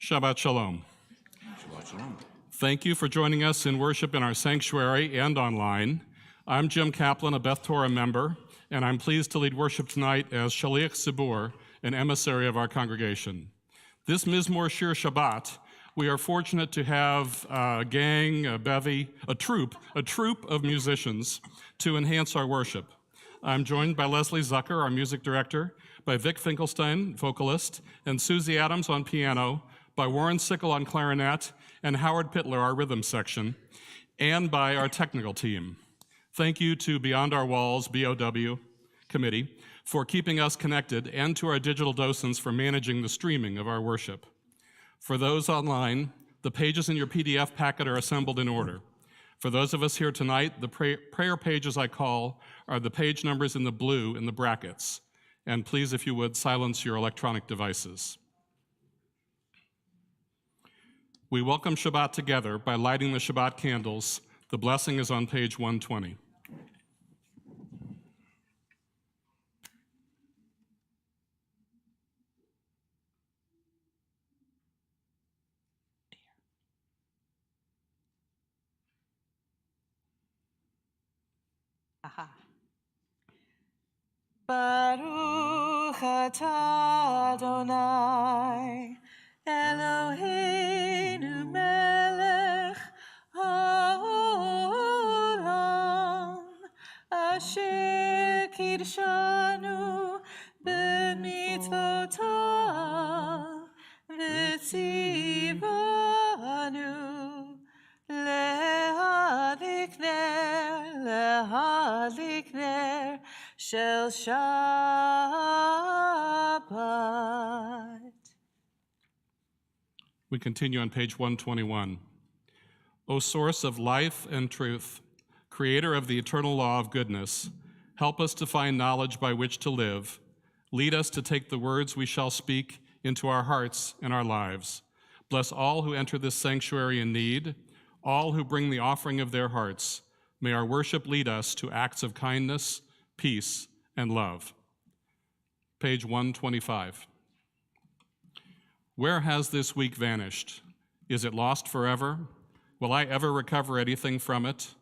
Shabbat Shalom. Shabbat Shalom. Thank you for joining us in worship in our sanctuary and online. I'm Jim Kaplan, a Beth Torah member, and I'm pleased to lead worship tonight as Shaliach Tzibur, an emissary of our congregation. This Mizmor Shir Shabbat, we are fortunate to have a gang, a bevy, a troupe of musicians to enhance our worship. I'm joined by Leslie Zucker, our music director, by Vic Finkelstein, vocalist, and Susie Adams on piano, by Warren Sickle on clarinet, and Howard Pittler, our rhythm section, and by our technical team. Thank you to Beyond Our Walls, BOW committee, for keeping us connected, and to our digital docents for managing the streaming of our worship. For those online, the pages in your PDF packet are assembled in order. For those of us here tonight, the prayer pages I call are the page numbers in the blue in the brackets. And please, if you would, silence your electronic devices. We welcome Shabbat together by lighting the Shabbat candles. The blessing is on page 120. Baruch atah Adonai Eloheinu melech haolam asher kidshanu b'mitzvotav v'tzivanu להדליק נר של Shabbat. We continue on page 121. O source of life and truth, creator of the eternal law of goodness, help us to find knowledge by which to live. Lead us to take the words we shall speak into our hearts and our lives. Bless all who enter this sanctuary in need, all who bring the offering of their hearts. May our worship lead us to acts of kindness, peace, and love. Page 125. Where has this week vanished? Is it lost forever? Will I ever recover anything from it?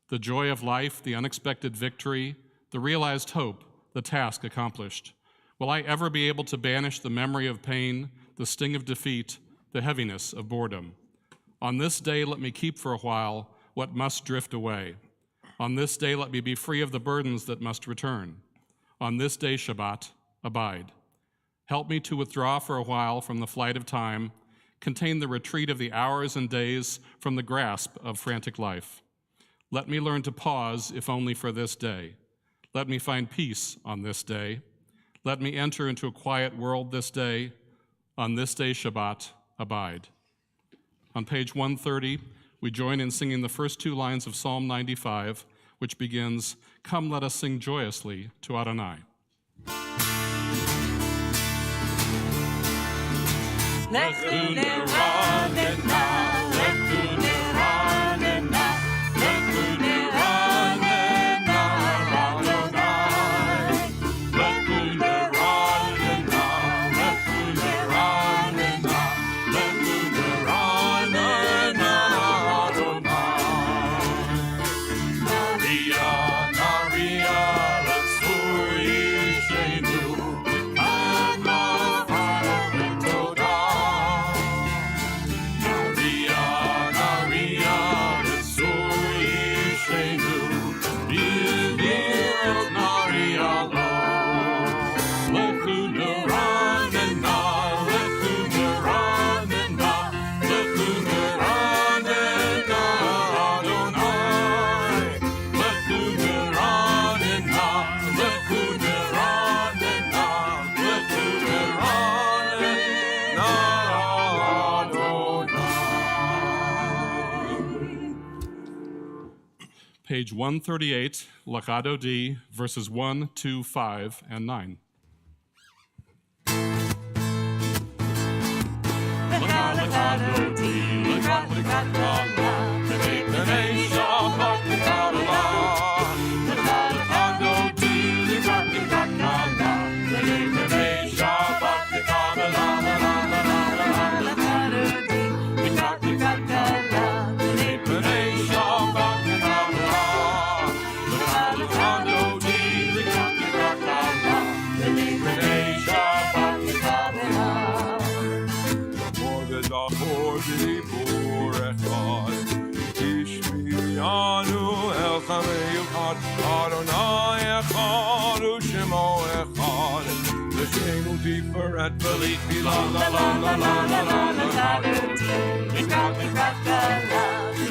The joy of life, the unexpected victory, the realized hope, the task accomplished. Will I ever be able to banish the memory of pain, the sting of defeat, the heaviness of boredom? On this day, let me keep for a while what must drift away. On this day, let me be free of the burdens that must return. On this day, Shabbat, abide. Help me to withdraw for a while from the flight of time, contain the retreat of the hours and days from the grasp of frantic life. Let me learn to pause, if only for this day. Let me find peace on this day. Let me enter into a quiet world this day. On this day, Shabbat, abide. On page 130, we join in singing the first two lines of Psalm 95, which begins, "Come, let us sing joyously to Adonai." Page 138, Lakado D, verses 1, 2, 5, and 9. Lakado D, Lakado Torat Balik La la la la la la la la la Mikra mikra kala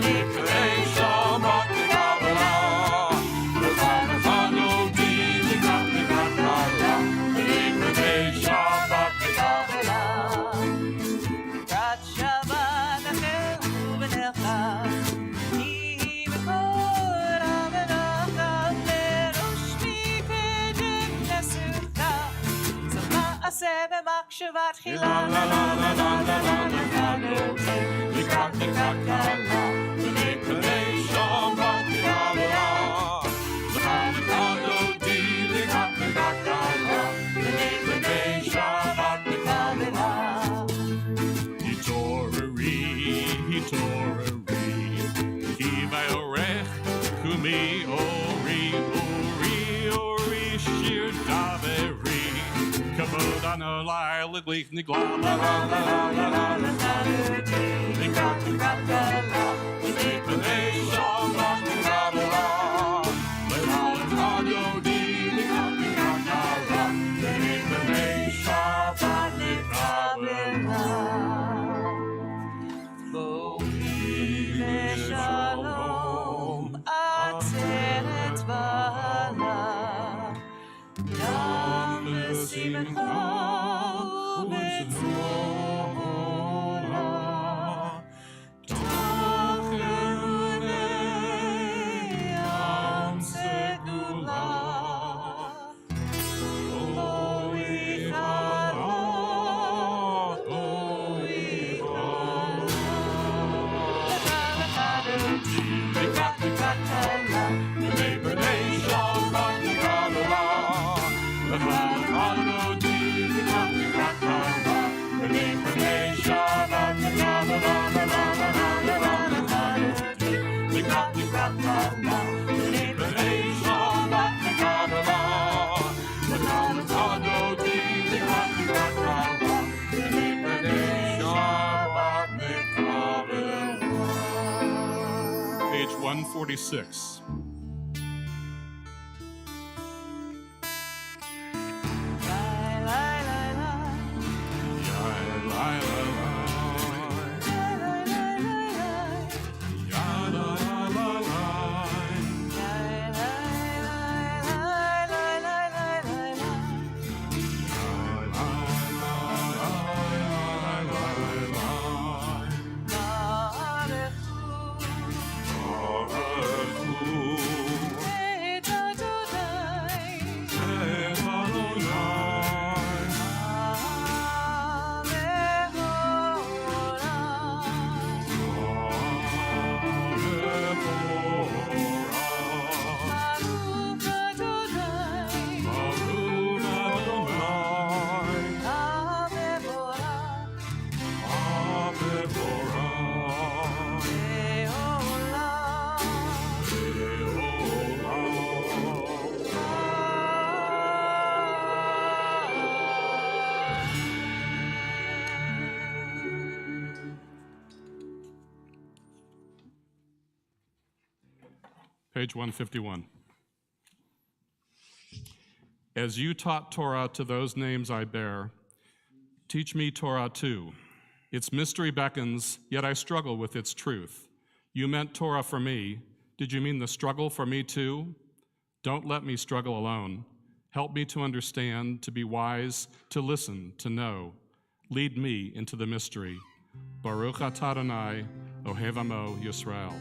Mikra Shabbat Kabbalah Lechano Di Mikra Mikra Kala Mikra Shabbat Kabbalah Mikrat Shabbat Achel Ubenecha Nihi B'kol Amenacha Lerosh Mikedem Nesuka Zama Aseh B'makshava Tchila La la la la la la la la Mikra mikra kala Mikra Shabbat Kabbalah Lechano Di Mikra Mikra Kala Mikra Shabbat Kabbalah Hitorari, Kiva Orech, Kumi Ori, Ori Shir Daveri, Kabod Anolai, Liglich Nigla, La La La La La La Mikra mikra kala Mikra Shabbat Kabbalah Lechano Di Mikra Mikra Kala Mikra Shabbat Shalom, Atzeret Bala, Yam Simcha Ubetzora, Tachanei Yam Segula, Oi Chara, Page 146. Page 151. As you taught Torah to those names I bear, teach me Torah too. Its mystery beckons, yet I struggle with its truth. You meant Torah for me. Did you mean the struggle for me too? Don't let me struggle alone. Help me to understand, to be wise, to listen, to know. Lead me into the mystery. Baruch atah Adonai, Ohev Amo Yisrael.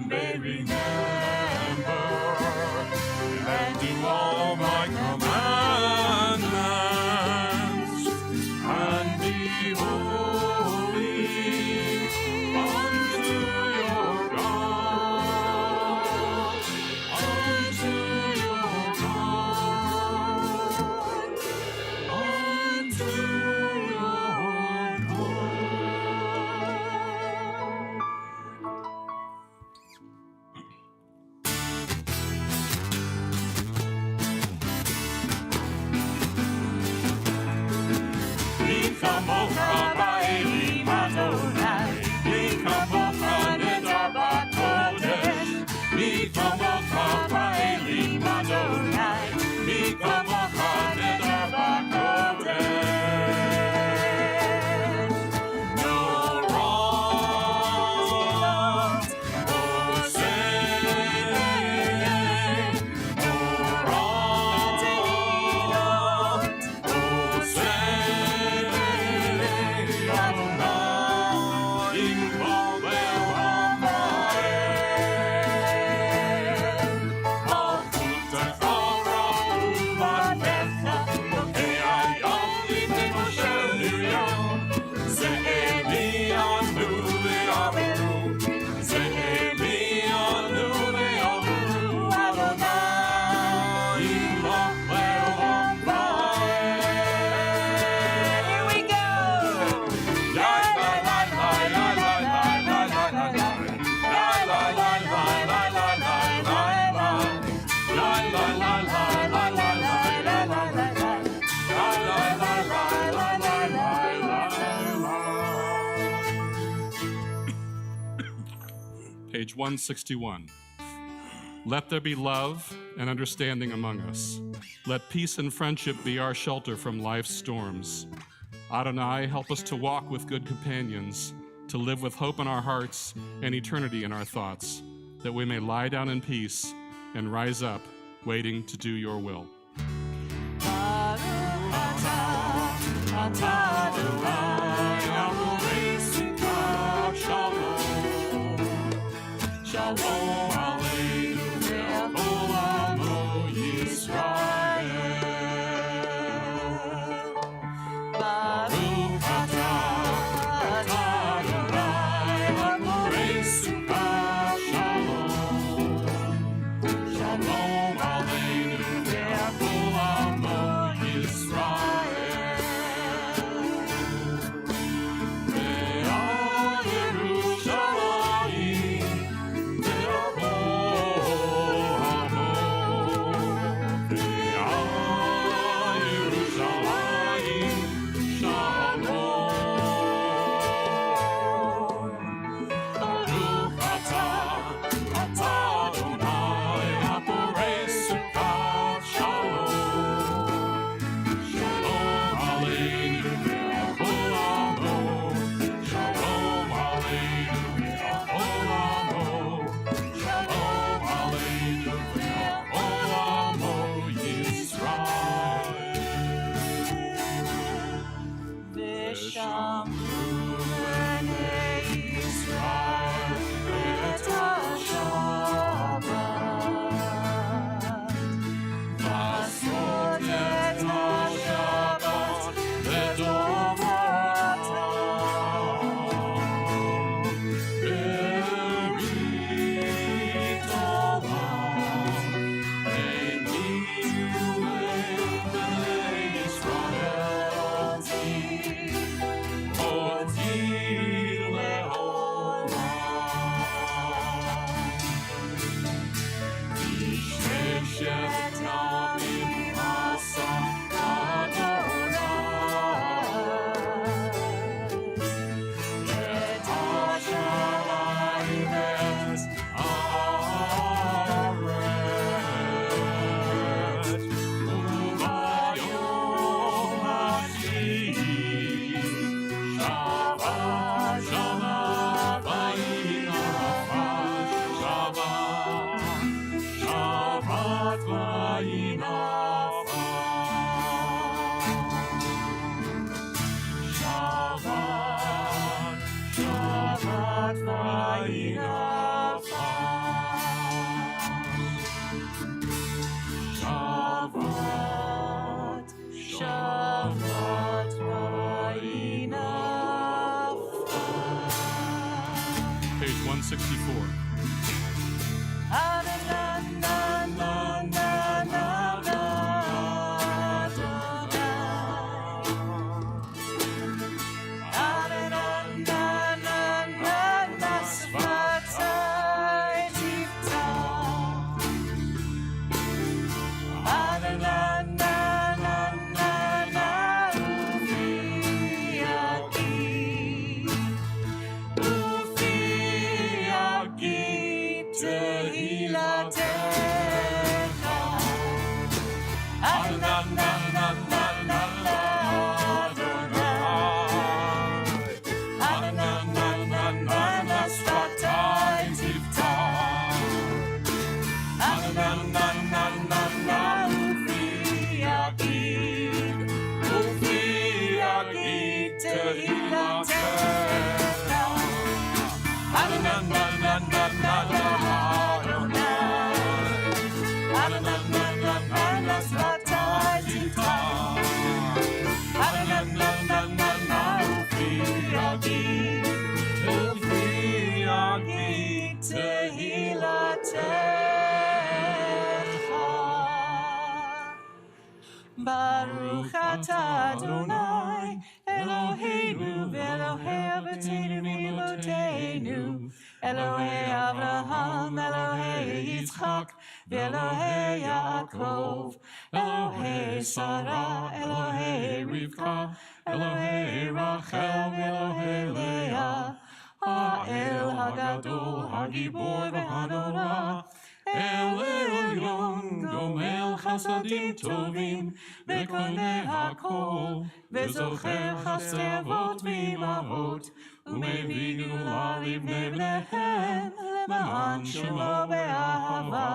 may remember and do all my commandments and be holy unto your God, unto your God, unto your Page 161. Let there be love and understanding among us. Let peace and friendship be our shelter from life's storms. Adonai, help us to walk with good companions, to live with hope in our hearts and eternity in our thoughts, that we may lie down in peace and rise up, waiting to do your will. Shalom Aleinu ve'kol amo Yisrael. Baruch atah Adonai haborei sukkah shalom. Shalom Aleinu ve'kol amo Yisrael. Ve'al Yerushalayim Shabbat vayinafa. 164. Baruch atah Adonai Eloheinu v'Elohei Avotenu v'Imotenu Elohei Avraham, Elohei Yitzchak v'Elohei Yaakov Elohei Sarah, Elohei Rivka Elohei Rachel v'Elohei Leah Ha'el Hagadol Hagibor v'Hanora El Elyon Gomel Chasadim Tovim V'Koneh HaKol V'Zocher Chasdei Avot V'Imahot U'Mevii Geula Livnei Bneihem Le'man Shemo Be'ahava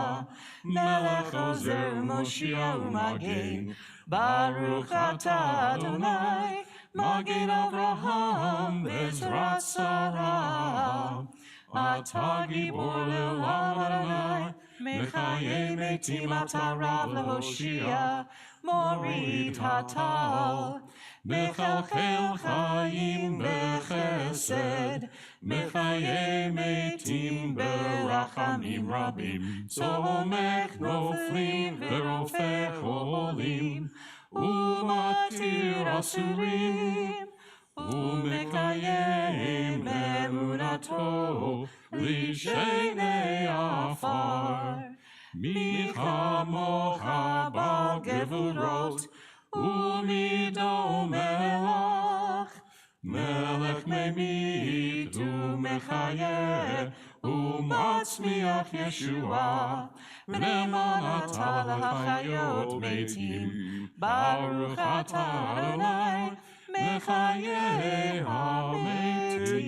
Melech Ozer U'Moshia U'Magen Baruch atah Adonai Magen Avraham V'Ezrat Sarah Atah Gibor Le'olam Adonai Mechayei Metim Atah Rav Lehoshia Morid Hatal Mechalchel Chaim Bechesed Mechayei Metim Berachamim Rabim Tzomech Noflim V'Rofech Olim Umatir Asurim Umekayem emunato lishenei afar Micha mocha bal gevurot umido melech Melech memit umechayeh umatzmiach Yeshua Ne'eman atah l'chayot metim Baruch atah Adonai Mechayeh hametim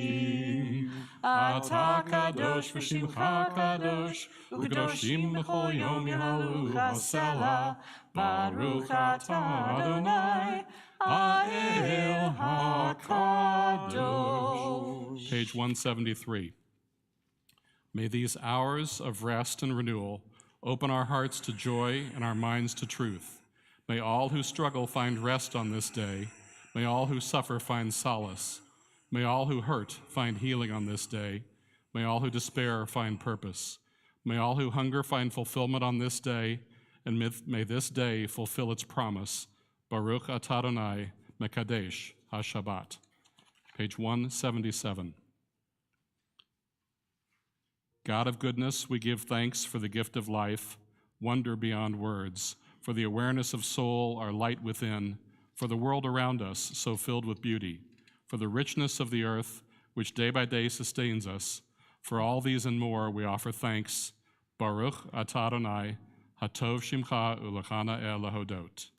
Atah kadosh v'shimcha kadosh U'kedoshim b'chol yom yahalu chasela Baruch atah Adonai Ha'el HaKadosh. Page 173. May these hours of rest and renewal open our hearts to joy and our minds to truth. May all who struggle find rest on this day. May all who suffer find solace. May all who hurt find healing on this day. May all who despair find purpose. May all who hunger find fulfillment on this day, and may this day fulfill its promise. Baruch atah Adonai Mekadesh HaShabbat. Page 177. God of goodness, we give thanks for the gift of life, wonder beyond words, for the awareness of soul, our light within, for the world around us, so filled with beauty, for the richness of the earth, which day by day sustains us. For all these and more, we offer thanks. Baruch atah Adonai, hatov shimcha ulechana el lahodot.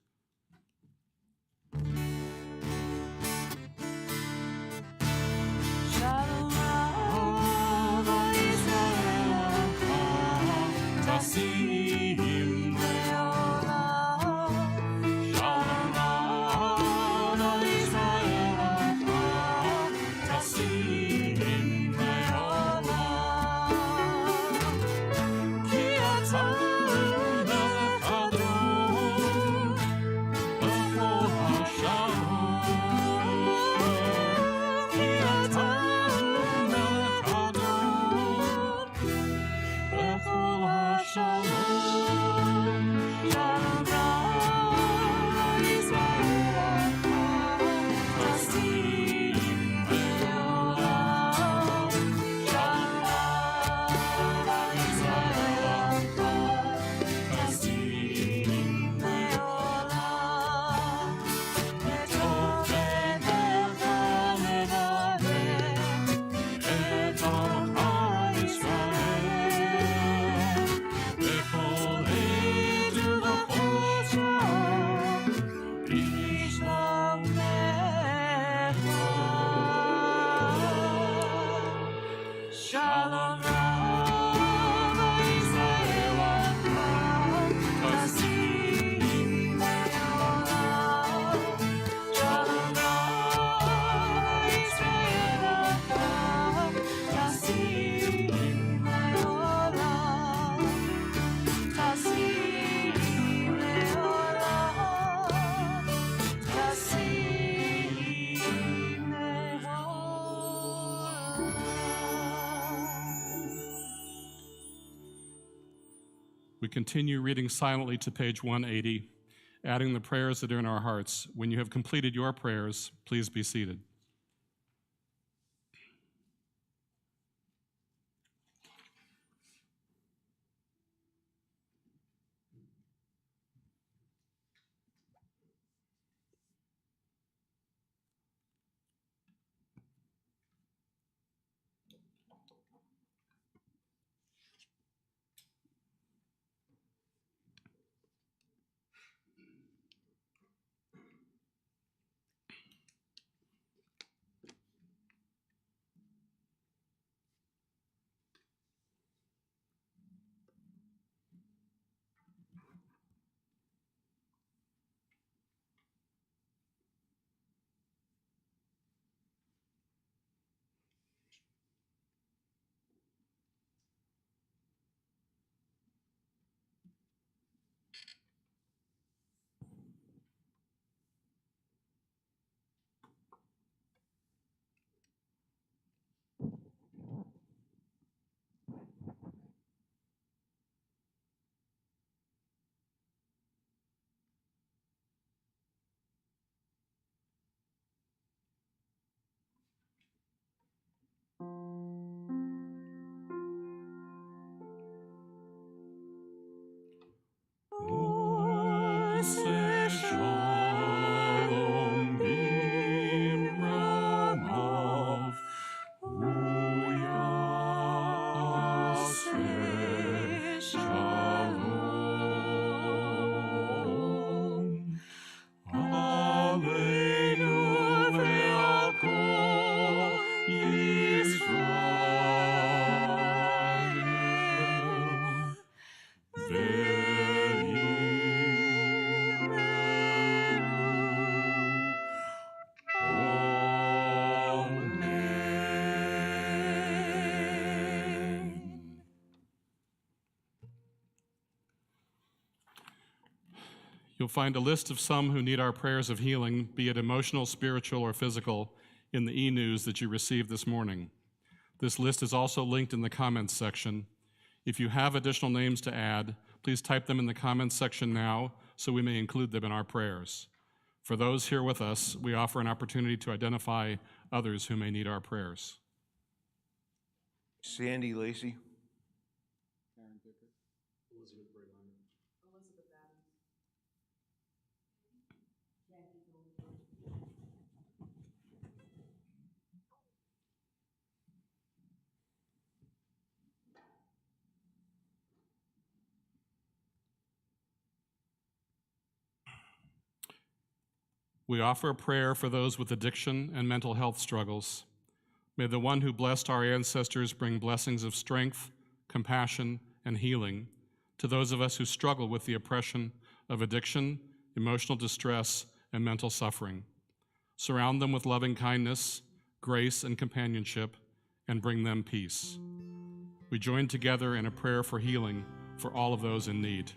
Shalom Israel, Tasim le'olam. Shalom Israel, Tasim le'olam. Ki atah melech Adon, b'chol hashalom. Ki atah melech Adon, Shalom Rab Israel Olam Tasim Le'olam. Shalom Rab Israel Olam Tasim Le'olam. Tasim Le'olam. Tasim We continue reading silently to page 180, adding the prayers that are in our hearts. When you have completed your prayers, please be seated. Shalom Bimramav Uyase Shalom Aleinu ve'al kol Yisrael You'll find a list of some who need our prayers of healing, be it emotional, spiritual, or physical, in the e-news that you received this morning. This list is also linked in the comments section. If you have additional names to add, please type them in the comments section now so we may include them in our prayers. For those here with us, we offer an opportunity to identify others who may need our prayers. Sandy Lacey. We offer a prayer for those with addiction and mental health struggles. May the one who blessed our ancestors bring blessings of strength, compassion, and healing to those of us who struggle with the oppression of addiction, emotional distress, and mental suffering. Surround them with loving kindness, grace, and companionship, and bring them peace. We join together in a prayer for healing for all of those in need.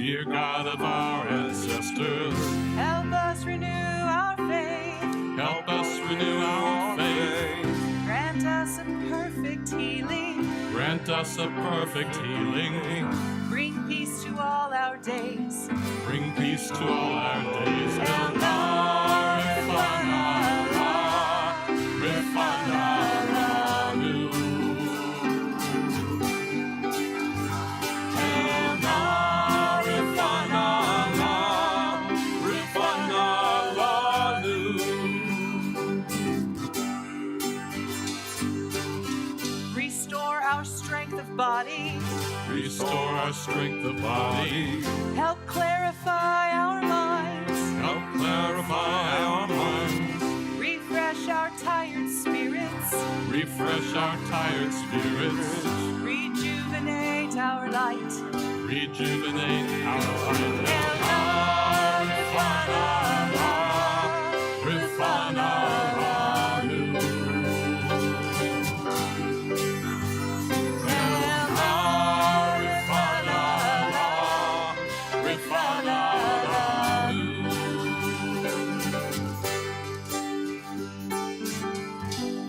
Dear God of our ancestors, help us renew our faith. help us renew our faith. Grant us a perfect healing. Grant us a perfect healing. Bring peace to all our days. Bring peace to all our days. Restore our strength of body. Restore our strength of body. Help clarify our minds. Help clarify our minds. Refresh our tired spirits. Refresh our tired spirits. Rejuvenate our light. Rejuvenate our light.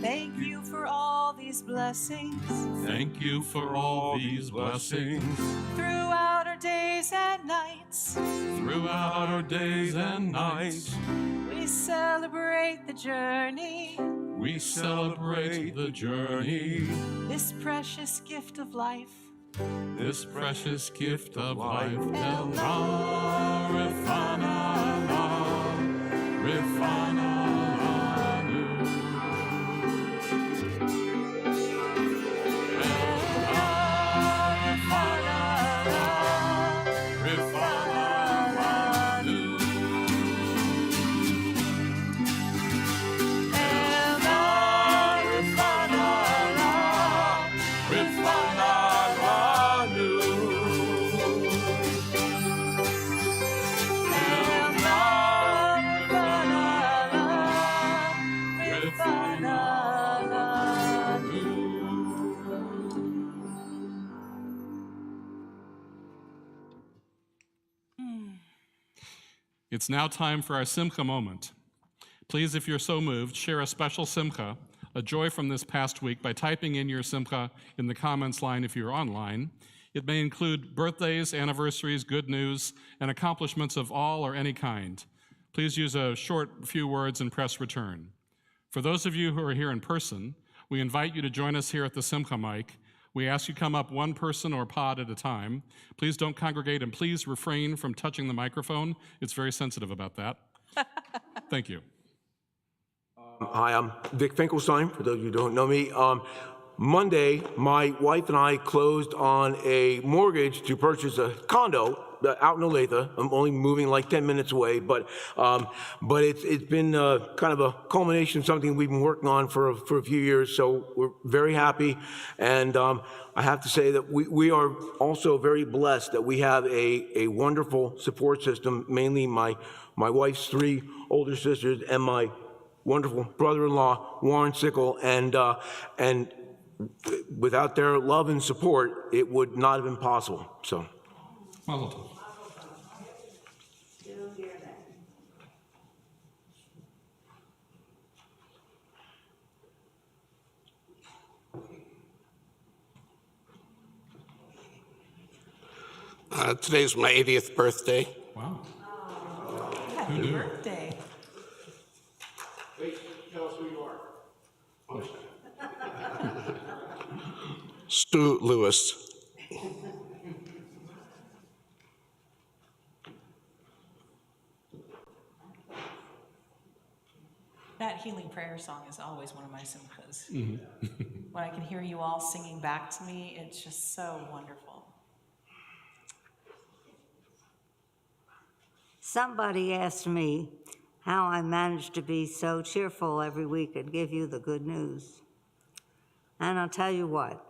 Thank you for all these blessings. Thank you for all these blessings. Throughout our days and nights. Throughout our days and nights. We celebrate the journey. We celebrate the journey. This precious gift of life. This precious gift of life. Elna, Rifana, Rifana. It's now time for our Simcha moment. Please, if you're so moved, share a special Simcha, a joy from this past week, by typing in your Simcha in the comments line if you're online. It may include birthdays, anniversaries, good news, and accomplishments of all or any kind. Please use a short few words and press return. For those of you who are here in person, we invite you to join us here at the Simcha mic. We ask you come up one person or pod at a time. Please don't congregate, and please refrain from touching the microphone. It's very sensitive about that. Thank you. Hi, I'm Vic Finkelstein, for those of you who don't know me. Monday, my wife and I closed on a mortgage to purchase a condo out in Olathe. I'm only moving like 10 minutes away, but it's been kind of a culmination of something we've been working on for a few years, so we're very happy. And I have to say that we are also very blessed that we have a wonderful support system, mainly my wife's 3 older sisters and my wonderful brother-in-law, Warren Sickle, and without their love and support, it would not have been possible. So. Mazel tov. Today's my 80th birthday. Wow. Happy birthday. Wait, tell us who you are. Stu Lewis. That healing prayer song is always one of my simchas. When I can hear you all singing back to me, it's just so wonderful. Somebody asked me how I managed to be so cheerful every week and give you the good news. And I'll tell you what,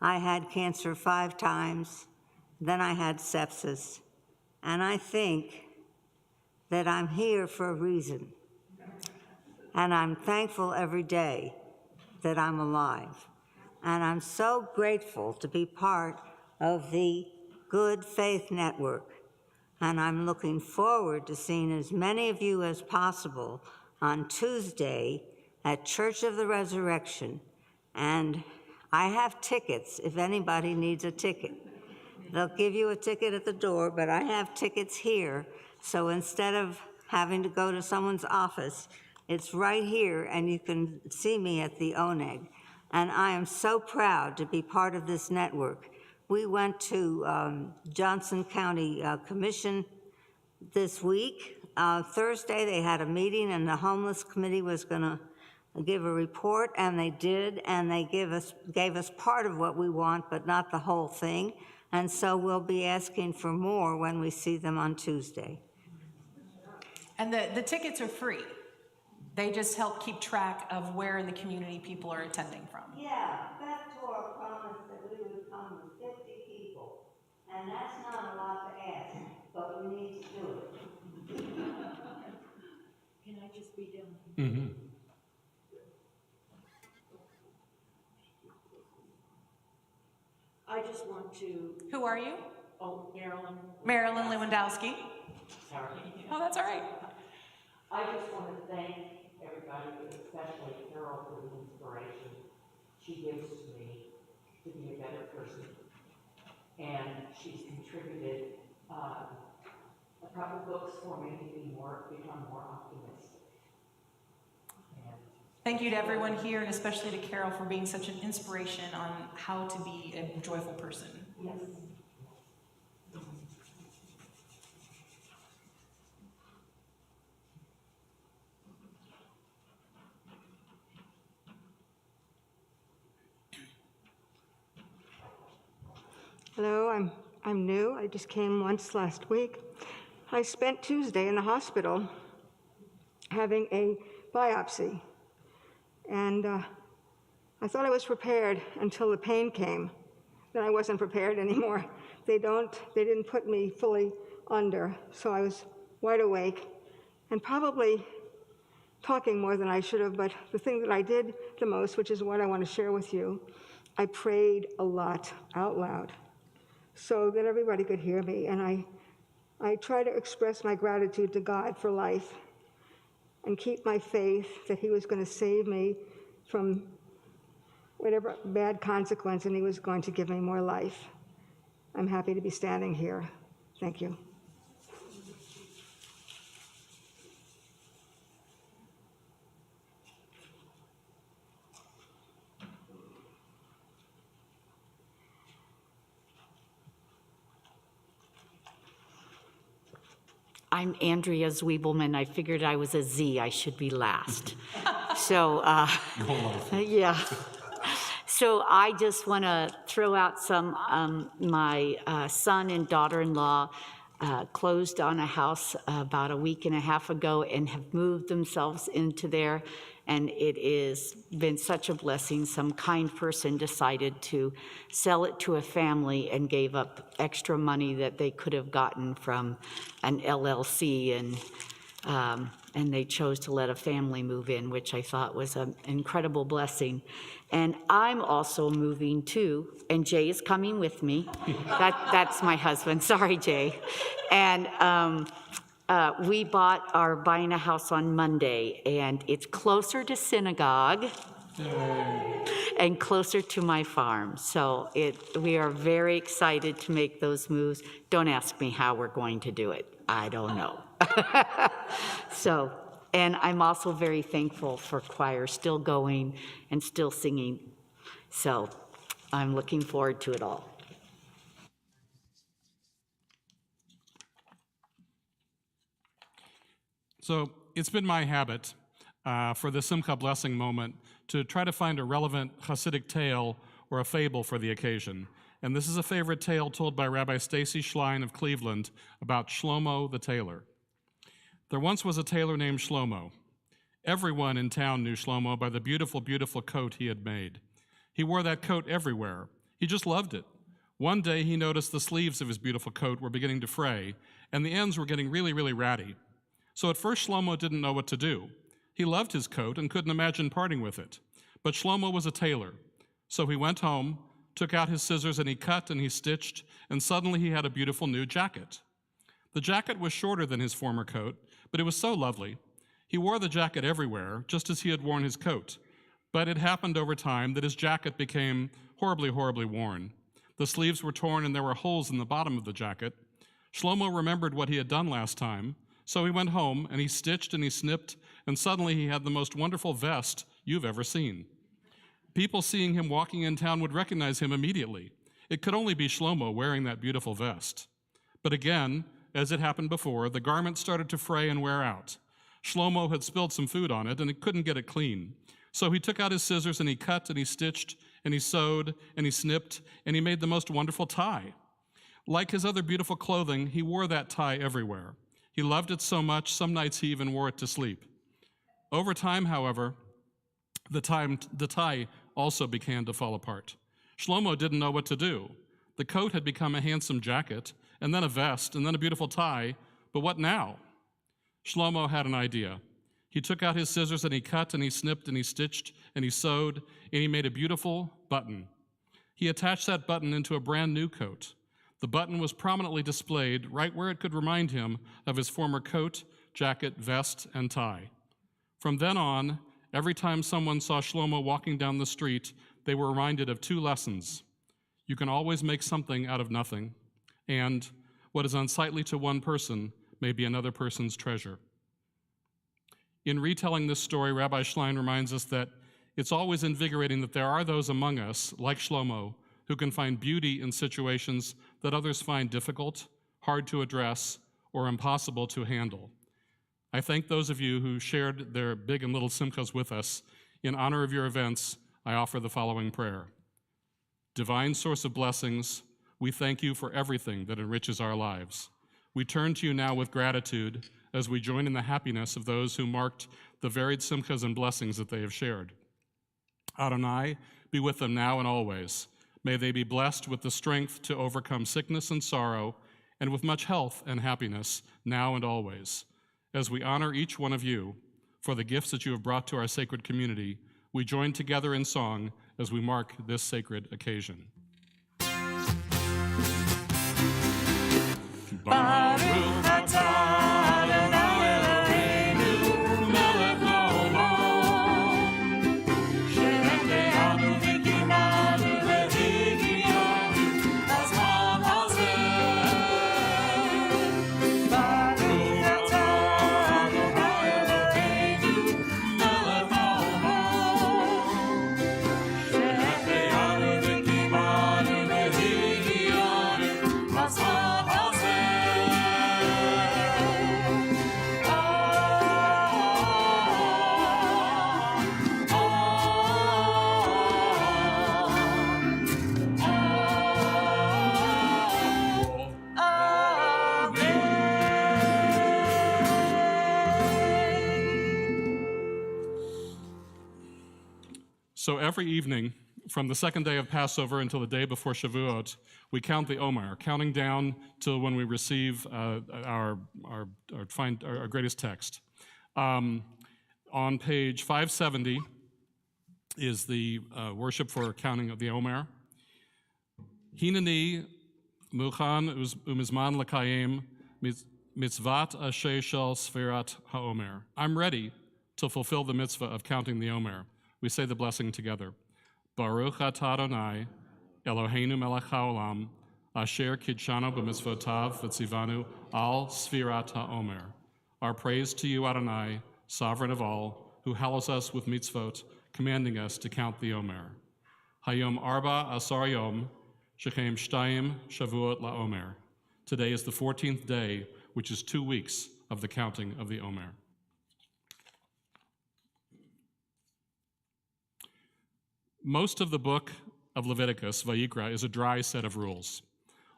I had cancer 5 times, then I had sepsis, and I think that I'm here for a reason. And I'm thankful every day that I'm alive. And I'm so grateful to be part of the Good Faith Network. And I'm looking forward to seeing as many of you as possible on Tuesday at Church of the Resurrection. And I have tickets if anybody needs a ticket. They'll give you a ticket at the door, but I have tickets here. So instead of having to go to someone's office, it's right here, and you can see me at the ONEG. And I am so proud to be part of this network. We went to Johnson County Commission this week. Thursday, they had a meeting, and the homeless committee was going to give a report, and they did, and they gave us part of what we want, but not the whole thing. And so we'll be asking for more when we see them on Tuesday. And the tickets are free. They just help keep track of where in the community people are attending from. Yeah, Beth Tor promised that we would come with 50 people, and that's not a lot to ask, but we need to do it. Can I just be done? I just want to, Who are you? Marilyn. Marilyn Lewandowski. Sorry. Oh, that's all right. I just want to thank everybody, especially Carol, for the inspiration she gives to me to be a better person. And she's contributed a couple books for me to become more optimistic. And Thank you to everyone here, and especially to Carol for being such an inspiration on how to be a joyful person. yes. Hello, I'm new. I just came once last week. I spent Tuesday in the hospital having a biopsy, and I thought I was prepared until the pain came. Then I wasn't prepared anymore. They didn't put me fully under, so I was wide awake and probably talking more than I should have, but the thing that I did the most, which is what I want to share with you, I prayed a lot out loud so that everybody could hear me, and I try to express my gratitude to God for life and keep my faith that he was going to save me from whatever bad consequence, and he was going to give me more life. I'm happy to be standing here. Thank you. I'm Andrea Zwiebelman. I figured I was a Z. I should be last. So, yeah. So I just want to throw out some, my son and daughter-in-law closed on a house about a week and a half ago and have moved themselves into there. And it has been such a blessing. Some kind person decided to sell it to a family and gave up extra money that they could have gotten from an LLC, and they chose to let a family move in, which I thought was an incredible blessing. And I'm also moving too, and Jay is coming with me. That's my husband. Sorry, Jay. And we are buying a house on Monday, and it's closer to synagogue and closer to my farm. So we are very excited to make those moves. Don't ask me how we're going to do it. I don't know. So, and I'm also very thankful for choir still going and still singing. So I'm looking forward to it all. So it's been my habit for the Simcha blessing moment to try to find a relevant Hasidic tale or a fable for the occasion. And this is a favorite tale told by Rabbi Stacy Schlein of Cleveland about Shlomo the tailor. There once was a tailor named Shlomo. Everyone in town knew Shlomo by the beautiful, beautiful coat he had made. He wore that coat everywhere. He just loved it. One day he noticed the sleeves of his beautiful coat were beginning to fray, and the ends were getting really, really ratty. So at first Shlomo didn't know what to do. He loved his coat and couldn't imagine parting with it. But Shlomo was a tailor. So he went home, took out his scissors, and he cut and he stitched, and suddenly he had a beautiful new jacket. The jacket was shorter than his former coat, but it was so lovely. He wore the jacket everywhere, just as he had worn his coat. But it happened over time that his jacket became horribly, horribly worn. The sleeves were torn and there were holes in the bottom of the jacket. Shlomo remembered what he had done last time, so he went home and he stitched and he snipped, and suddenly he had the most wonderful vest you've ever seen. People seeing him walking in town would recognize him immediately. It could only be Shlomo wearing that beautiful vest. But again, as it happened before, the garment started to fray and wear out. Shlomo had spilled some food on it and he couldn't get it clean. So he took out his scissors and he cut and he stitched and he sewed and he snipped and he made the most wonderful tie. Like his other beautiful clothing, he wore that tie everywhere. He loved it so much, some nights he even wore it to sleep. Over time, however, the tie also began to fall apart. Shlomo didn't know what to do. The coat had become a handsome jacket, and then a vest, and then a beautiful tie, but what now? Shlomo had an idea. He took out his scissors and he cut and he snipped and he stitched and he sewed and he made a beautiful button. He attached that button into a brand new coat. The button was prominently displayed right where it could remind him of his former coat, jacket, vest, and tie. From then on, every time someone saw Shlomo walking down the street, they were reminded of two lessons. You can always make something out of nothing, and what is unsightly to one person may be another person's treasure. In retelling this story, Rabbi Schlein reminds us that it's always invigorating that there are those among us, like Shlomo, who can find beauty in situations that others find difficult, hard to address, or impossible to handle. I thank those of you who shared their big and little simchas with us. In honor of your events, I offer the following prayer. Divine source of blessings, we thank you for everything that enriches our lives. We turn to you now with gratitude as we join in the happiness of those who marked the varied simchas and blessings that they have shared. Adonai, be with them now and always. May they be blessed with the strength to overcome sickness and sorrow, and with much health and happiness now and always. As we honor each one of you for the gifts that you have brought to our sacred community, we join together in song as we mark this sacred occasion. Baruch atah Adonai Eloheinu melech haolam, she'eneanu v'kimanu v'higianu b'zman hazeh. Baruch atah Adonai Eloheinu melech haolam, she'eneanu v'kimanu v'higianu b'zman hazeh. So every evening, from the second day of Passover until the day before Shavuot, we count the Omer, counting down till when we receive our greatest text. On page 570 is the worship for counting of the Omer. Hineni muchan umizman l'kayim mitzvat asher shel sfirat haomer. I'm ready to fulfill the mitzvah of counting the Omer. We say the blessing together. Baruch atah Adonai, Eloheinu melech haolam, asher kidshanu b'mitzvotav v'tzivanu al sfirat haomer. Our praise to you, Adonai, sovereign of all, who hallows us with mitzvot, commanding us to count the Omer. Hayom arba asar yom, shechem shtayim shavuot la'omer. Today is the 14th day, which is 2 weeks of the counting of the Omer. Most of the book of Leviticus, Vayikra, is a dry set of rules.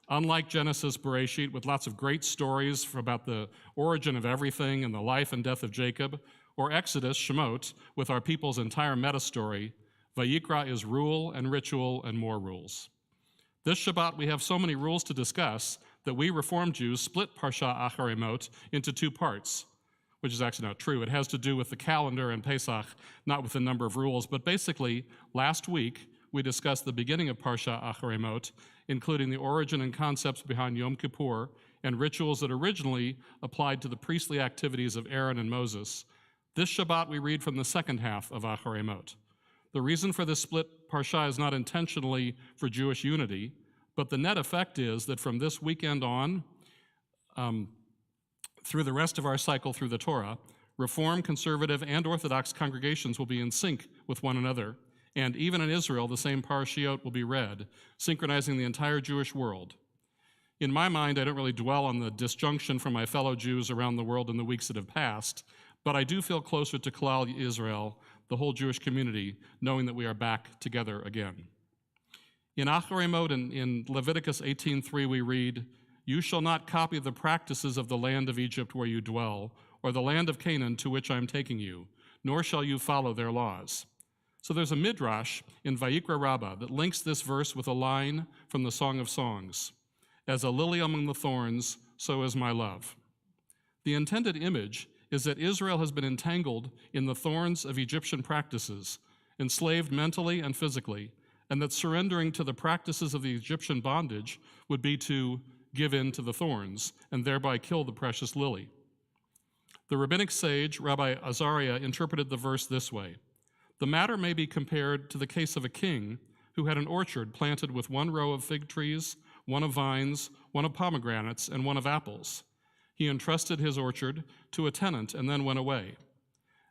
Unlike Genesis, Bereshit, with lots of great stories about the origin of everything and the life and death of Jacob, or Exodus, Shemot, with our people's entire meta-story, Vayikra is rule and ritual and more rules. This Shabbat, we have so many rules to discuss that we Reform Jews split Parsha Acharei Mot into 2 parts, which is actually not true. It has to do with the calendar and Pesach, not with the number of rules. But basically, last week, we discussed the beginning of Parsha Acharei Mot, including the origin and concepts behind Yom Kippur and rituals that originally applied to the priestly activities of Aaron and Moses. This Shabbat, we read from the second half of Acharei Mot. The reason for this split Parsha is not intentionally for Jewish unity, But the net effect is that from this weekend on, through the rest of our cycle through the Torah, Reform, Conservative, and Orthodox congregations will be in sync with one another, and even in Israel, the same parashiot will be read, synchronizing the entire Jewish world. In my mind, I don't really dwell on the disjunction from my fellow Jews around the world in the weeks that have passed, but I do feel closer to Klal Israel, the whole Jewish community, knowing that we are back together again. In Acharemot, in Leviticus 18:3, we read, "You shall not copy the practices of the land of Egypt where you dwell, or the land of Canaan to which I am taking you, nor shall you follow their laws." So there's a midrash in Vayikra Rabbah that links this verse with a line from the Song of Songs. "As a lily among the thorns, so is my love." The intended image is that Israel has been entangled in the thorns of Egyptian practices, enslaved mentally and physically, and that surrendering to the practices of the Egyptian bondage would be to give in to the thorns and thereby kill the precious lily. The rabbinic sage, Rabbi Azariah, interpreted the verse this way: "The matter may be compared to the case of a king who had an orchard planted with one row of fig trees, one of vines, one of pomegranates, and one of apples. He entrusted his orchard to a tenant and then went away.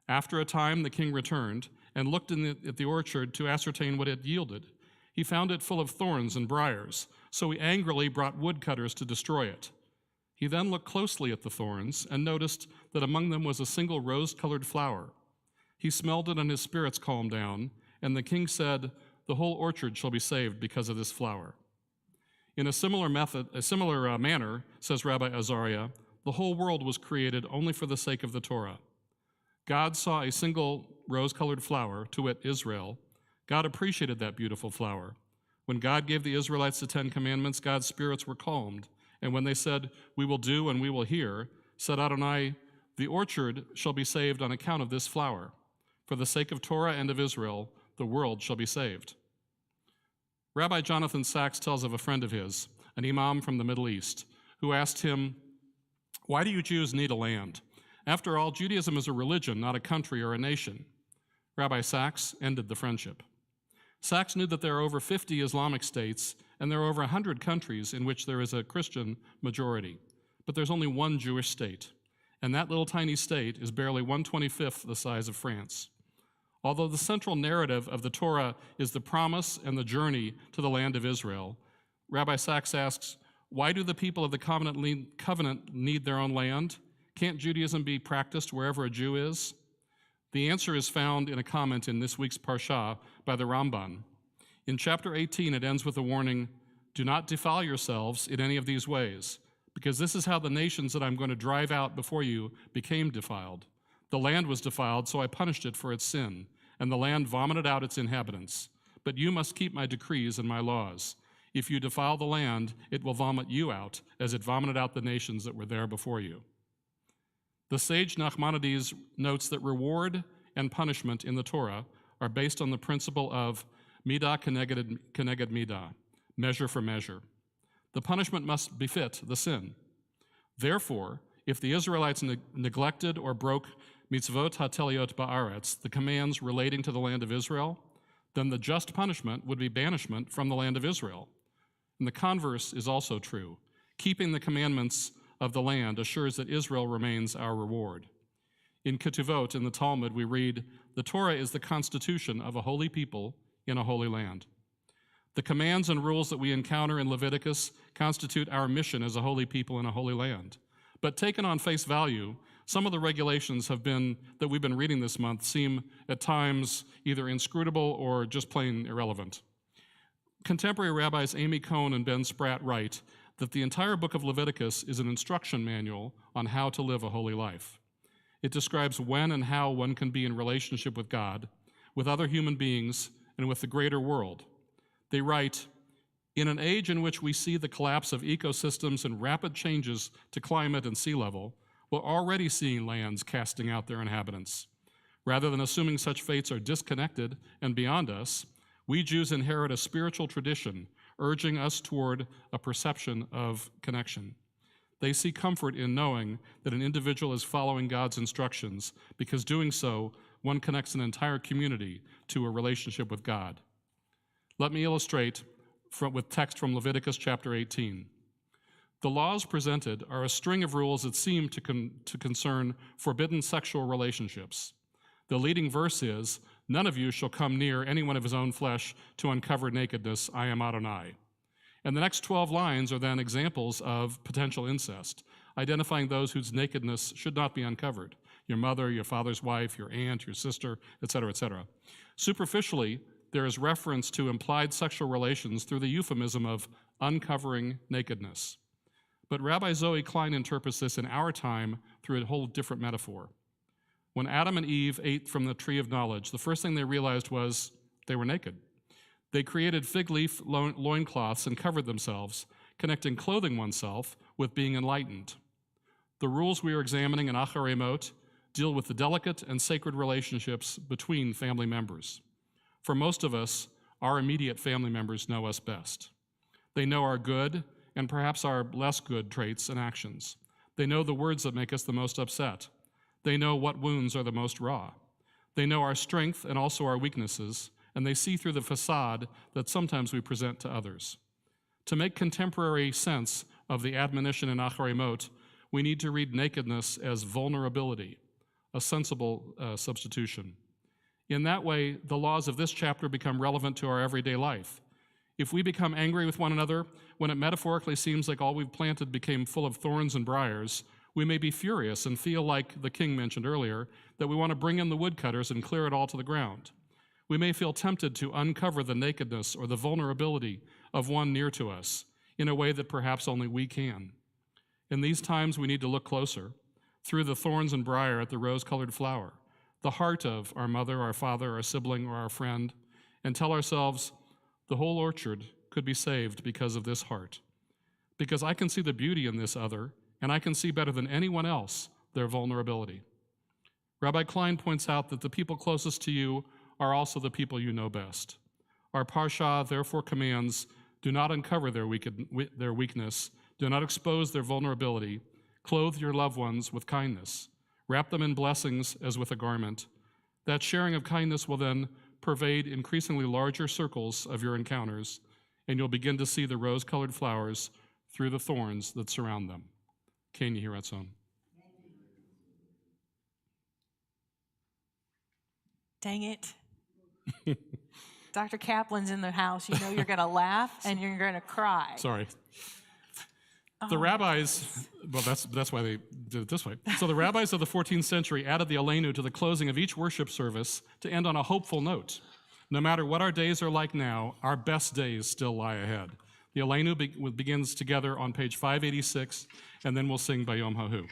After a time, the king returned and looked at the orchard to ascertain what it yielded. He found it full of thorns and briars, so he angrily brought woodcutters to destroy it. He then looked closely at the thorns and noticed that among them was a single rose-colored flower. He smelled it and his spirits calmed down, and the king said, 'The whole orchard shall be saved because of this flower.' In a similar manner, says Rabbi Azariah, the whole world was created only for the sake of the Torah. God saw a single rose-colored flower, to wit, Israel. God appreciated that beautiful flower. When God gave the Israelites the 10 Commandments, God's spirits were calmed, and when they said, 'We will do and we will hear,' said Adonai, 'The orchard shall be saved on account of this flower. For the sake of Torah and of Israel, the world shall be saved.'" Rabbi Jonathan Sachs tells of a friend of his, an imam from the Middle East, who asked him, "Why do you Jews need a land? After all, Judaism is a religion, not a country or a nation." Rabbi Sachs ended the friendship. Sachs knew that there are over 50 Islamic states, and there are over 100 countries in which there is a Christian majority. But there's only one Jewish state, and that little tiny state is barely 1/25 the size of France. Although the central narrative of the Torah is the promise and the journey to the land of Israel, Rabbi Sachs asks, why do the people of the covenant need their own land? Can't Judaism be practiced wherever a Jew is? The answer is found in a comment in this week's Parsha by the Ramban. In chapter 18, it ends with a warning, "Do not defile yourselves in any of these ways, because this is how the nations that I'm going to drive out before you became defiled. The land was defiled, so I punished it for its sin, and the land vomited out its inhabitants. But you must keep my decrees and my laws. If you defile the land, it will vomit you out, as it vomited out the nations that were there before you." The sage Nachmanides notes that reward and punishment in the Torah are based on the principle of midah keneged midah, measure for measure. The punishment must befit the sin. Therefore, if the Israelites neglected or broke mitzvot hateliot ba'aretz, the commands relating to the land of Israel, then the just punishment would be banishment from the land of Israel. And the converse is also true. Keeping the commandments of the land assures that Israel remains our reward. In Ketuvot, in the Talmud, we read, "The Torah is the constitution of a holy people in a holy land." The commands and rules that we encounter in Leviticus constitute our mission as a holy people in a holy land. But taken on face value, some of the regulations that we've been reading this month seem at times either inscrutable or just plain irrelevant. Contemporary rabbis Amy Cohn and Ben Spratt write that the entire book of Leviticus is an instruction manual on how to live a holy life. It describes when and how one can be in relationship with God, with other human beings, and with the greater world. They write, "In an age in which we see the collapse of ecosystems and rapid changes to climate and sea level, we're already seeing lands casting out their inhabitants. Rather than assuming such fates are disconnected and beyond us, we Jews inherit a spiritual tradition urging us toward a perception of connection. They see comfort in knowing that an individual is following God's instructions, because doing so, one connects an entire community to a relationship with God. Let me illustrate with text from Leviticus chapter 18. The laws presented are a string of rules that seem to concern forbidden sexual relationships. The leading verse is, "None of you shall come near anyone of his own flesh to uncover nakedness. I am Adonai." And the next 12 lines are then examples of potential incest, identifying those whose nakedness should not be uncovered: your mother, your father's wife, your aunt, your sister, etc., etc. Superficially, there is reference to implied sexual relations through the euphemism of uncovering nakedness. But Rabbi Zoe Klein interprets this in our time through a whole different metaphor. When Adam and Eve ate from the tree of knowledge, the first thing they realized was they were naked. They created fig leaf loincloths and covered themselves, connecting clothing oneself with being enlightened. The rules we are examining in Acharei Mot deal with the delicate and sacred relationships between family members. For most of us, our immediate family members know us best. They know our good and perhaps our less good traits and actions. They know the words that make us the most upset. They know what wounds are the most raw. They know our strength and also our weaknesses, and they see through the facade that sometimes we present to others. To make contemporary sense of the admonition in Acharei Mot, we need to read nakedness as vulnerability, a sensible substitution. In that way, the laws of this chapter become relevant to our everyday life. If we become angry with one another when it metaphorically seems like all we've planted became full of thorns and briars, we may be furious and feel like the king mentioned earlier, that we want to bring in the woodcutters and clear it all to the ground. We may feel tempted to uncover the nakedness or the vulnerability of one near to us in a way that perhaps only we can. In these times, we need to look closer, through the thorns and briar at the rose-colored flower, the heart of our mother, our father, our sibling, or our friend, and tell ourselves, the whole orchard could be saved because of this heart. Because I can see the beauty in this other, and I can see better than anyone else their vulnerability. Rabbi Klein points out that the people closest to you are also the people you know best. Our Parsha therefore commands, do not uncover their weakness, do not expose their vulnerability, clothe your loved ones with kindness, wrap them in blessings as with a garment. That sharing of kindness will then pervade increasingly larger circles of your encounters, and you'll begin to see the rose-colored flowers through the thorns that surround them. Ken Yehiratzon. Dang it. Dr. Kaplan's in the house. You know you're going to laugh and you're going to cry. Sorry. The rabbis, well, that's why they did it this way. So the rabbis of the 14th century added the Aleinu to the closing of each worship service to end on a hopeful note. No matter what our days are like now, our best days still lie ahead. The Aleinu begins together on page 586, and then we'll sing Bayom Hahu.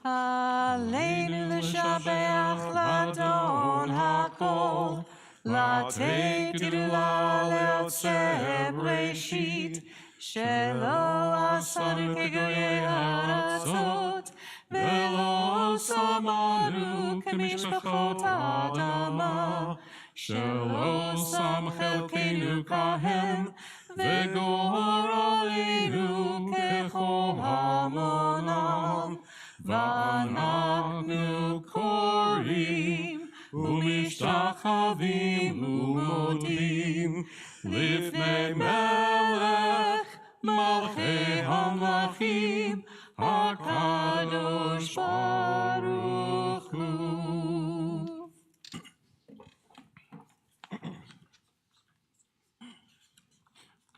Aleinu l'shabeach l'adon hakol, Latei gdula leotzer breshit, shelo asanu kegoyei haratzot, velo samanu kemishpachot adama, shelo sam chelkeinu kahem, vegor aleinu kechol hamonam, v'anachnu korim, ומשתחווים ומודים לפני מלך מלכי המלכים הקדוש ברוך הוא.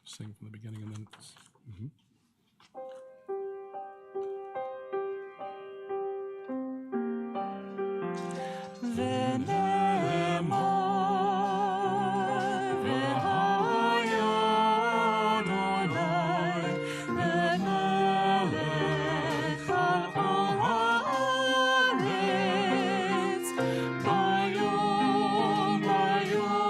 Sing from the beginning and then... Bayom, bayom,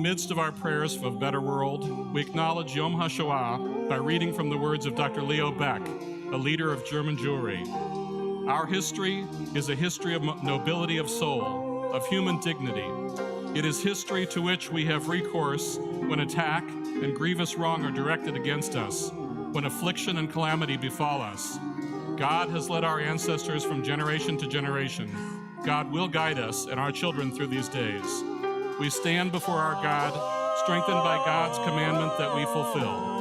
midst of our prayers for a better world, we acknowledge Yom HaShoah by reading from the words of Dr. Leo Beck, a leader of German Jewry. Our history is a history of nobility of soul, of human dignity. It is history to which we have recourse when attack and grievous wrong are directed against us, when affliction and calamity befall us. God has led our ancestors from generation to generation. God will guide us and our children through these days. We stand before our God, strengthened by God's commandment that we fulfill.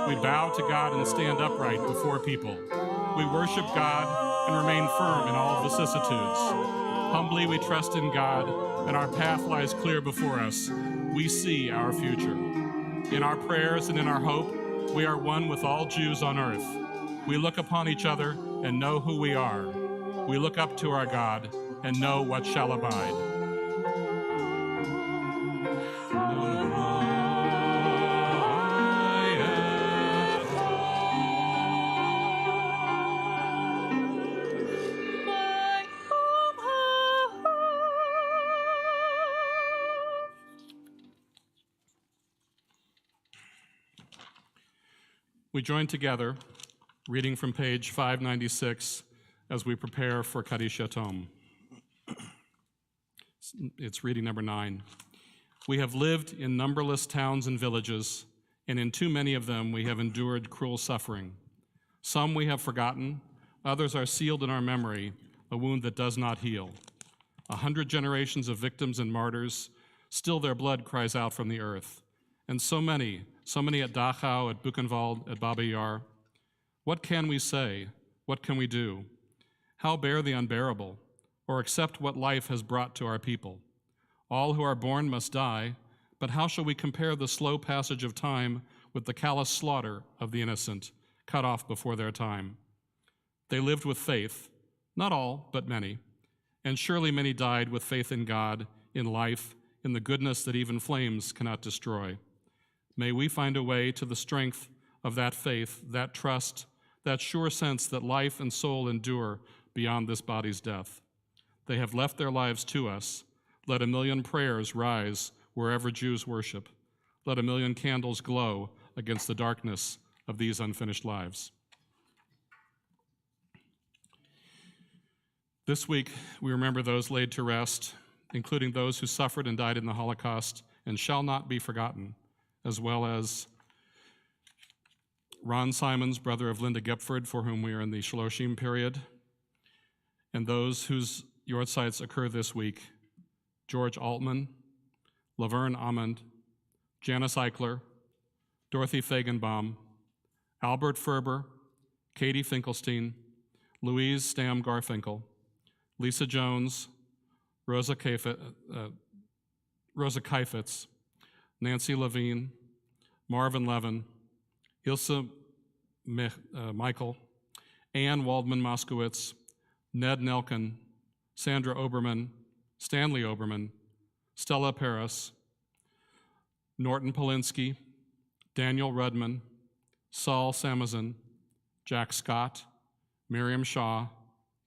We bow to God and stand upright before people. We worship God and remain firm in all vicissitudes. Humbly we trust in God, and our path lies clear before us. We see our future. In our prayers and in our hope, we are one with all Jews on earth. We look upon each other and know who we are. We look up to our God and know what shall abide. We join together, reading from page 596 as we prepare for Kaddish Yatom. It's reading number 9. We have lived in numberless towns and villages, and in too many of them we have endured cruel suffering. Some we have forgotten, others are sealed in our memory, a wound that does not heal. 100 generations of victims and martyrs, still their blood cries out from the earth. And so many at Dachau, at Buchenwald, at Baba Yar. What can we say? What can we do? How bear the unbearable, or accept what life has brought to our people? All who are born must die, but how shall we compare the slow passage of time with the callous slaughter of the innocent, cut off before their time? They lived with faith, not all, but many, and surely many died with faith in God, in life, in the goodness that even flames cannot destroy. May we find a way to the strength of that faith, that trust, that sure sense that life and soul endure beyond this body's death. They have left their lives to us. Let a million prayers rise wherever Jews worship. Let a million candles glow against the darkness of these unfinished lives. This week, we remember those laid to rest, including those who suffered and died in the Holocaust and shall not be forgotten, as well as Ron Simons, brother of Linda Gepford, for whom we are in the Shloshim period, and those whose yortzites occur this week: George Altman, Laverne Amond, Janice Eichler, Dorothy Fagenbaum, Albert Ferber, Katie Finkelstein, Louise Stam Garfinkel, Lisa Jones, Rosa Keifetz, Nancy Levine, Marvin Levin, Ilse Michael, Ann Waldman Moskowitz, Ned Nelkin, Sandra Oberman, Stanley Oberman, Stella Paris, Norton Polinsky, Daniel Rudman, Saul Samazin, Jack Scott, Miriam Shaw,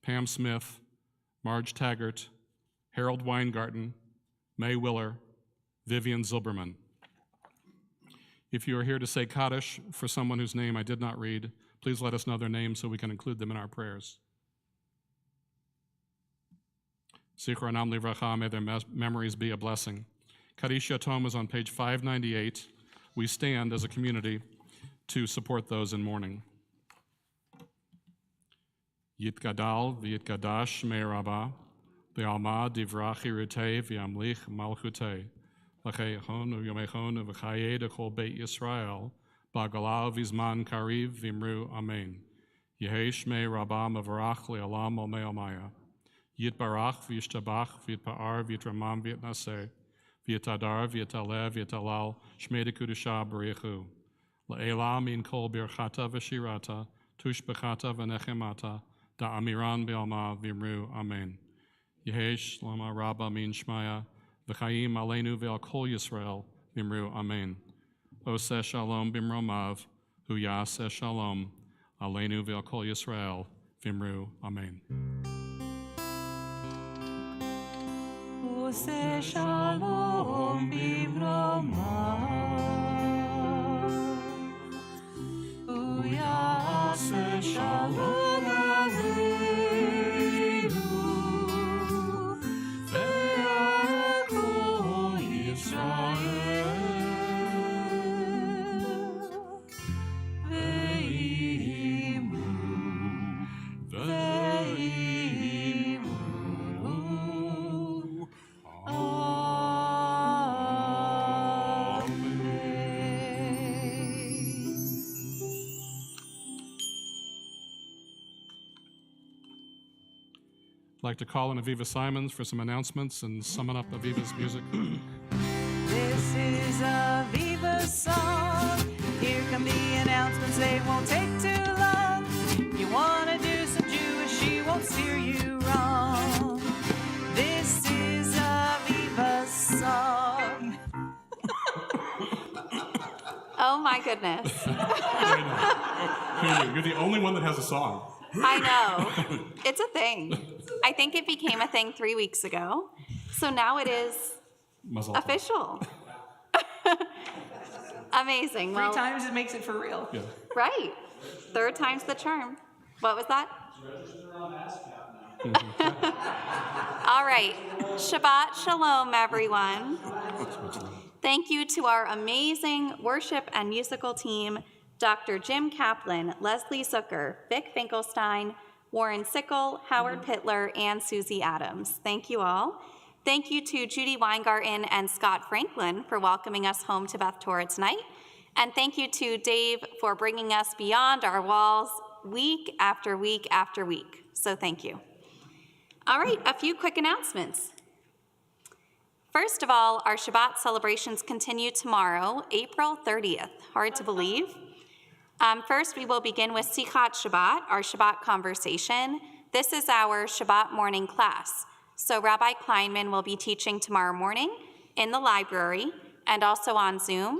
Pam Smith, Marge Taggart, Harold Weingarten, May Willer, Vivian Zilberman. If you are here to say Kaddish for someone whose name I did not read, please let us know their name so we can include them in our prayers. Zichronam livracha, may their memories be a blessing. Kaddish Yatom is on page 598. We stand as a community to support those in mourning. Yitgadal v'yitgadash shmei Rabbah, v'alma divrach irutei v'yamlich malchutei. L'cheichon u'yomechon u'v'chayei d'chol Beit Yisrael, ba'gala v'zman kariv v'imru amen. Yehei shmei Rabbah mevarach le'olam olmei olmaya. Yitbarach v'yishtabach v'yitpa'ar v'yitramam v'yitnaseh, v'yitadar v'yitaleh v'yitalal shmei d'kudusha b'richu. Le'elam min kol birchata v'shirata, tushbechata v'nechemata, da'amiran b'alma v'imru amen. Yehei shloma Rabbah min shmaya, v'chayim aleinu ve'al kol Yisrael v'imru amen. Oseh shalom b'mromav, hu yaseh shalom, aleinu ve'al kol Yisrael v'imru amen. עושה שלום במרומיו, הוא יעשה שלום עלינו, ועל כל ישראל, I'd like to call on Aviva Simons for some announcements and summing up Aviva's music. This is Aviva's song. Here come the announcements, they won't take too long. You wanna do some Jewish, she won't steer you wrong. This is Aviva's song. Oh my goodness. You're the only one that has a song. I know. It's a thing. I think it became a thing 3 weeks ago. So now it is Mazel tov. official. Amazing. Three Well, times it makes it for real. Yeah. right. Third time's the charm. What was that? All right. Shabbat Shalom, everyone. Thank you to our amazing worship and musical team, Dr. Jim Kaplan, Leslie Zucker, Vic Finkelstein, Warren Sickle, Howard Pittler, and Susie Adams. Thank you all. Thank you to Judy Weingarten and Scott Franklin for welcoming us home to Beth Torah tonight. And thank you to Dave for bringing us beyond our walls week after week after week. So thank you. All right, a few quick announcements. First of all, our Shabbat celebrations continue tomorrow, April 30th. Hard to believe. First, we will begin with Sichat Shabbat, our Shabbat conversation. This is our Shabbat morning class. So Rabbi Kleinman will be teaching tomorrow morning in the library and also on Zoom.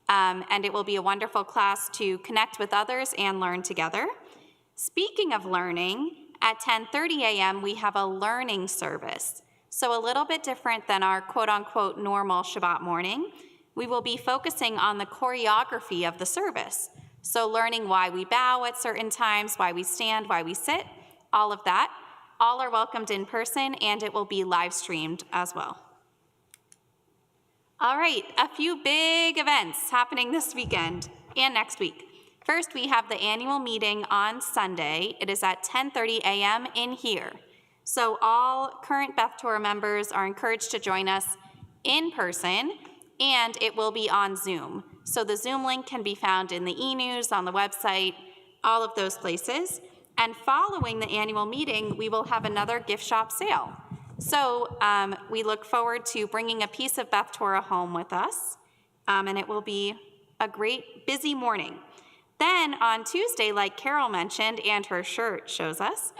And it will be a wonderful class to connect with others and learn together. Speaking of learning, at 10:30 a.m., we have a learning service. So a little bit different than our quote-unquote normal Shabbat morning. We will be focusing on the choreography of the service. So learning why we bow at certain times, why we stand, why we sit, all of that. All are welcomed in person, and it will be live streamed as well. All right, a few big events happening this weekend and next week. First, we have the annual meeting on Sunday. It is at 10:30 a.m. in here. So all current Beth Torah members are encouraged to join us in person, and it will be on Zoom. So the Zoom link can be found in the e-news, on the website, all of those places. And following the annual meeting, we will have another gift shop sale. So we look forward to bringing a piece of Beth Torah home with us, and it will be a great, busy morning. Then on Tuesday, like Carol mentioned, and her shirt shows us,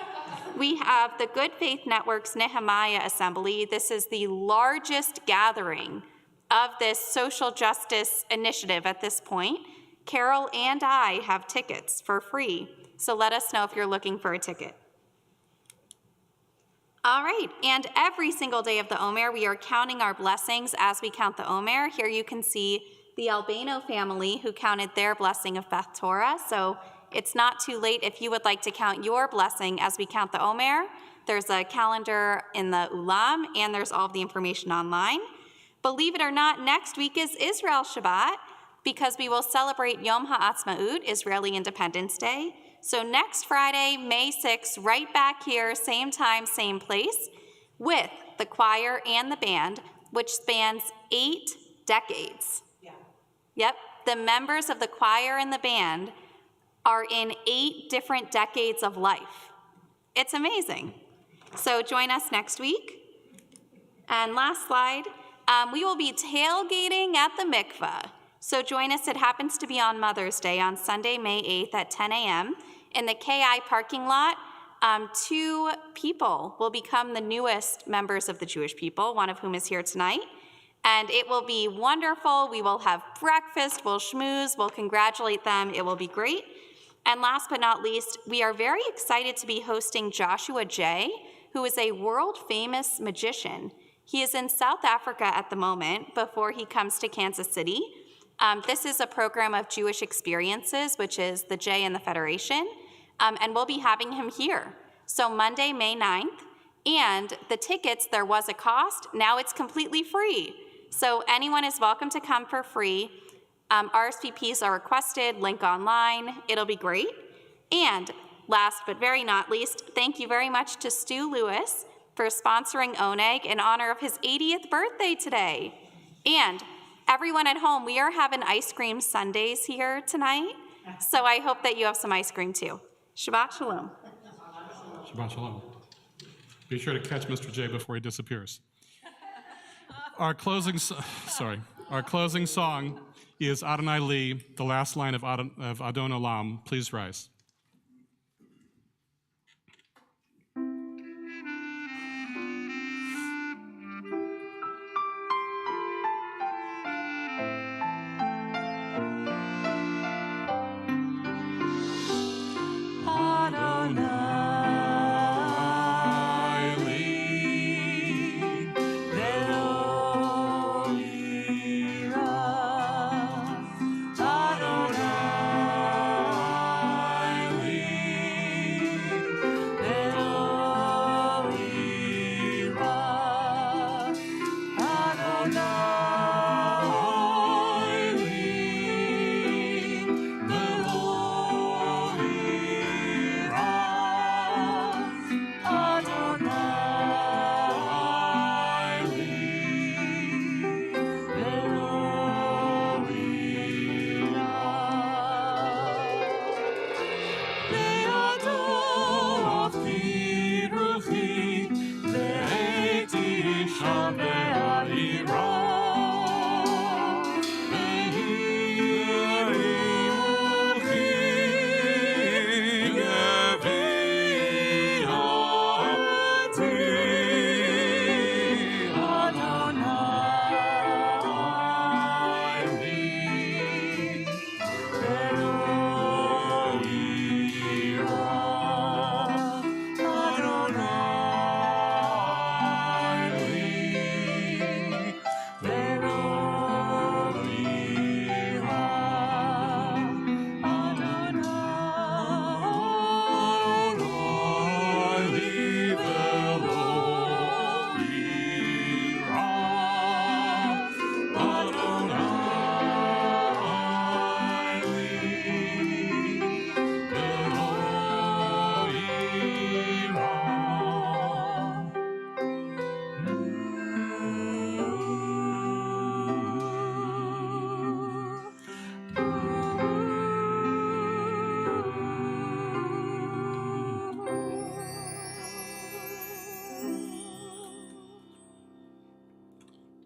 we have the Good Faith Network's Nehemiah Assembly. This is the largest gathering of this social justice initiative at this point. Carol and I have tickets for free, so let us know if you're looking for a ticket. All right, and every single day of the Omer, we are counting our blessings as we count the Omer. Here you can see the Albano family who counted their blessing of Beth Torah. So it's not too late if you would like to count your blessing as we count the Omer. There's a calendar in the Ulam, and there's all of the information online. Believe it or not, next week is Israel Shabbat, because we will celebrate Yom HaAtzmaut, Israeli Independence Day. So next Friday, May 6th, right back here, same time, same place, with the choir and the band, which spans 8 decades. Yeah. Yep, the members of the choir and the band are in 8 different decades of life. It's amazing. So join us next week. And last slide, we will be tailgating at the mikveh. So join us, it happens to be on Mother's Day on Sunday, May 8th at 10 a.m. in the KI parking lot. 2 people will become the newest members of the Jewish people, one of whom is here tonight. And it will be wonderful. We will have breakfast, we'll schmooze, we'll congratulate them. It will be great. And last but not least, we are very excited to be hosting Joshua J., who is a world-famous magician. He is in South Africa at the moment before he comes to Kansas City. This is a program of Jewish Experiences, which is the J in the Federation, and we'll be having him here. So Monday, May 9th, and the tickets, there was a cost, now it's completely free. So anyone is welcome to come for free. RSVPs are requested, link online, it'll be great. And last but very not least, thank you very much to Stu Lewis for sponsoring Oneg in honor of his 80th birthday today. And everyone at home, we are having ice cream sundaes here tonight, so I hope that you have some ice cream too. Shabbat Shalom. Shabbat Shalom. Be sure to catch Mr. J before he disappears. Our closing song is Adonai Li, the last line of Adon Olam. Please rise.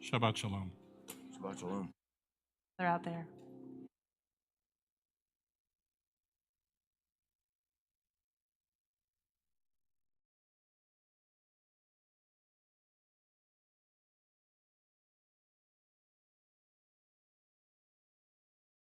Shabbat Shalom. Shabbat shalom. They're out there.